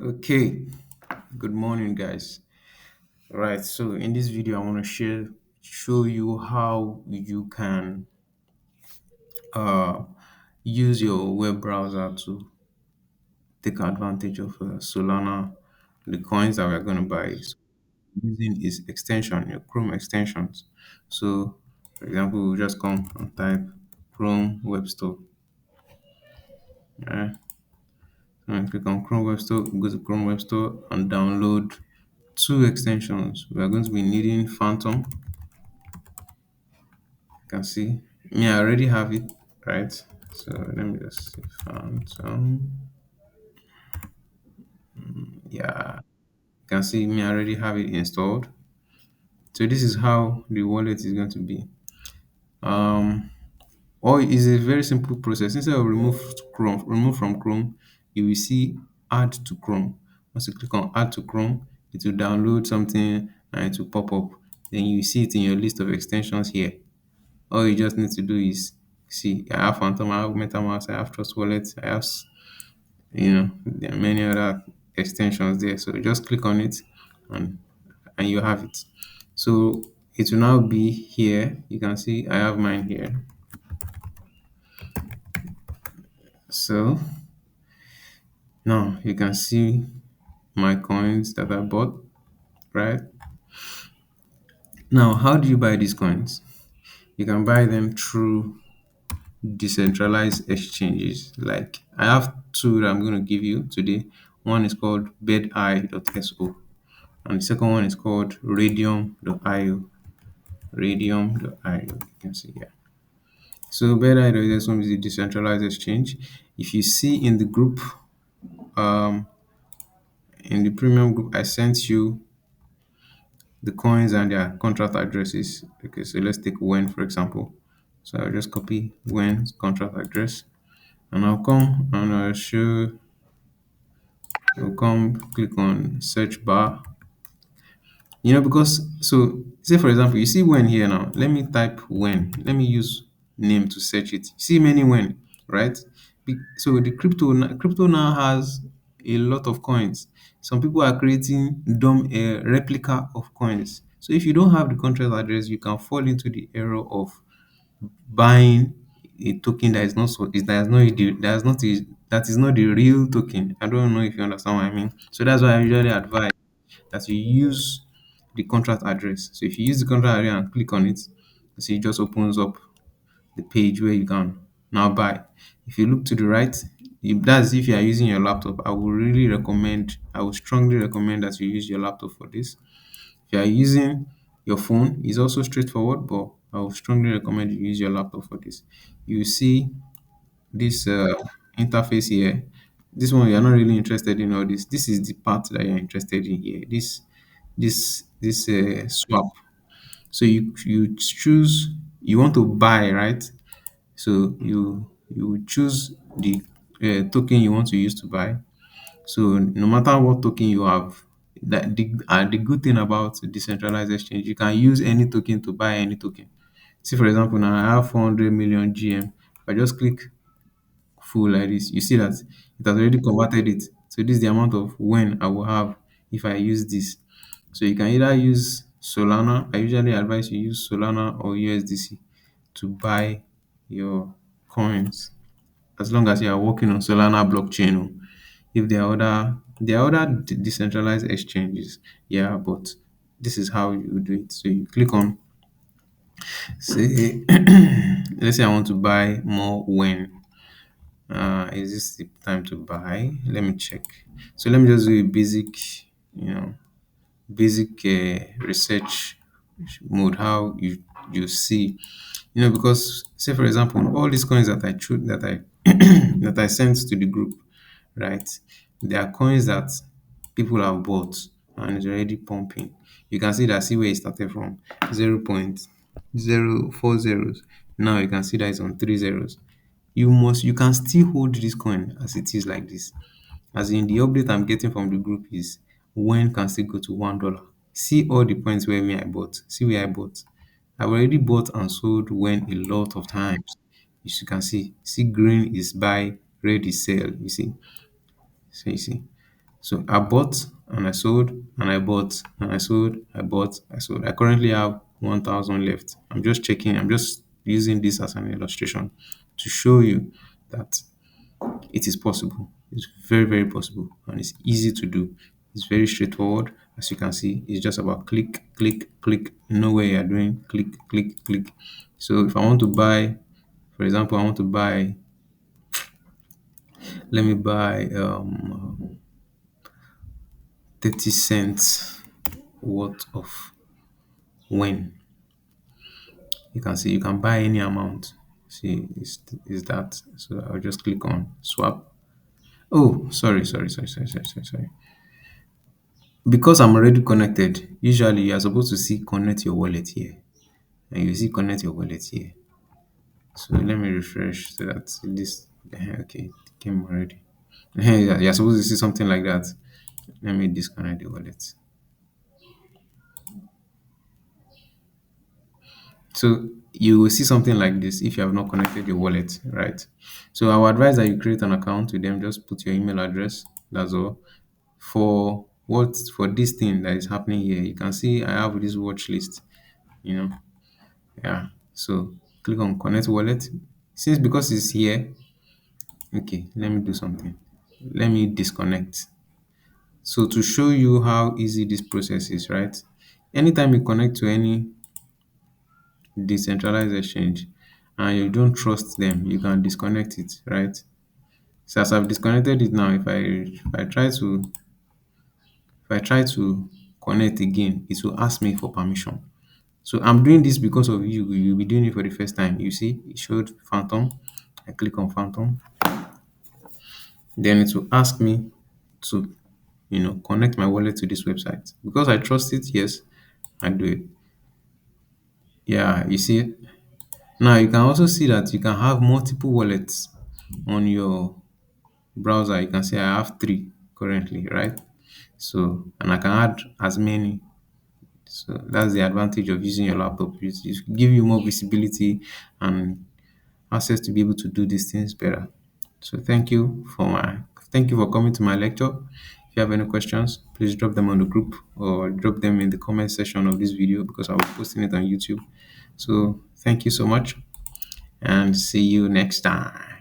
Okay, good morning, guys. Right, so in this video, I want to show you how you can uh, use your web browser to take advantage of Solana, the coins that we're going to buy. So using its extension, your Chrome extensions. So, for example, we'll just come and type Chrome Web Store. Yeah, and click on Chrome Web Store, go to Chrome Web Store and download two extensions. We are going to be needing Phantom. You can see me, I already have it, right? So let me just see Phantom. Yeah, you can see me, I already have it installed. So this is how the wallet is going to be. Um, or is a very simple process. Instead of remove from Chrome, you will see add to Chrome. Once you click on add to Chrome, it will download something and it will pop up. Then you see it in your list of extensions here. All you just need to do is see, I have Phantom, I have MetaMask, I have Trust Wallet, I have, there are many other extensions there. So just click on it and you have it. So it will now be here. You can see I have mine here. So now you can see my coins that I bought, right? Now, how do you buy these coins? You can buy them through decentralized exchanges. Like I have two that I'm going to give you today. One is called bedeye.so and the second one is called radium.io. Radium.io. You can see here. So bedeye.so is a decentralized exchange. If you see in the group, um, in the premium group, I sent you the coins and their contract addresses. Okay, so let's take when for example. So I'll just copy when's contract address and I'll come and I'll come click on search bar. Because so say for example, you see when here now. Let me type when. Let me use name to search it. See many when, right? So the crypto now has a lot of coins. Some people are creating dumb replica of coins. So if you don't have the contract address, you can fall into the error of buying a token that is not so is that is not the that is not the that is not the real token. I don't know if you understand what I mean. So that's why I usually advise that you use the contract address. So if you use the contract address and click on it, see it just opens up the page where you can now buy. If you look to the right, if that's if you are using your laptop, I would strongly recommend that you use your laptop for this. If you are using your phone, it's also straightforward, but I would strongly recommend you use your laptop for this. You see this interface here. This one you're not really interested in all this. This is the part that you're interested in here. This swap. So you choose you want to buy, right? So you choose the token you want to use to buy. So no matter what token you have, the good thing about decentralized exchange, you can use any token to buy any token. See for example, now I have 400 million GM. If I just click full like this, you see that it has already converted it. So this is the amount of when I will have if I use this. So you can either use Solana. I usually advise you use Solana or USDC to buy your coins as long as you are working on Solana blockchain. Oh. If there are other decentralized exchanges, yeah, but this is how you do it. So you click on say let's say I want to buy more when. Is this the time to buy? Let me check. So let me just do a you know, basic research mode. How you see, because say for example, all these coins that I choose that I that I sent to the group, right? They are coins that people have bought and it's already pumping. You can see that see where it started from 0.040 zeros. Now you can see that it's on 3 zeros. You can still hold this coin as it is like this. As in the update I'm getting from the group is when can still go to $1. See all the points where me I bought. See where I bought. I've already bought and sold when a lot of times. As you can see green is buy, red is sell. You see. So you see. So I bought and I sold and I bought and I sold, I bought, I sold. I currently have 1,000 left. I'm just checking, I'm just using this as an illustration to show you that it is possible. It's very, very possible and it's easy to do. It's very straightforward. As you can see, it's just about click, click, click. You know where you're doing click, click, click. So if I want to buy, for example, I want to buy, let me buy 30 cents worth of when. You can see you can buy any amount. See, is that. So I'll just click on swap. Oh, sorry. Because I'm already connected, usually you are supposed to see connect your wallet here. And you see connect your wallet here. So let me refresh so that this okay, it came already. Yeah, you're supposed to see something like that. Let me disconnect the wallet. So you will see something like this if you have not connected your wallet, right? So I would advise that you create an account with them, just put your email address, that's all. For this thing that is happening here, you can see I have this watch list, you know. Yeah. So click on connect wallet. Since because it's here, okay, let me do something. Let me disconnect. So to show you how easy this process is, right? Anytime you connect to any decentralized exchange and you don't trust them, you can disconnect it, right? So as I've disconnected it now, if I try to connect again, it will ask me for permission. So I'm doing this because of you. You'll be doing it for the first time. You see, it showed Phantom. I click on Phantom. Then it will ask me to, connect my wallet to this website. Because I trust it, yes, I do it. Yeah, you see. Now you can also see that you can have multiple wallets on your browser. You can say I have three currently, right? So, and I can add as many. So that's the advantage of using your laptop. It give you more visibility and access to be able to do these things better. So thank you for coming to my lecture. If you have any questions, please drop them on the group or drop them in the comment section of this video because I'll be posting it on YouTube. So thank you so much and see you next time.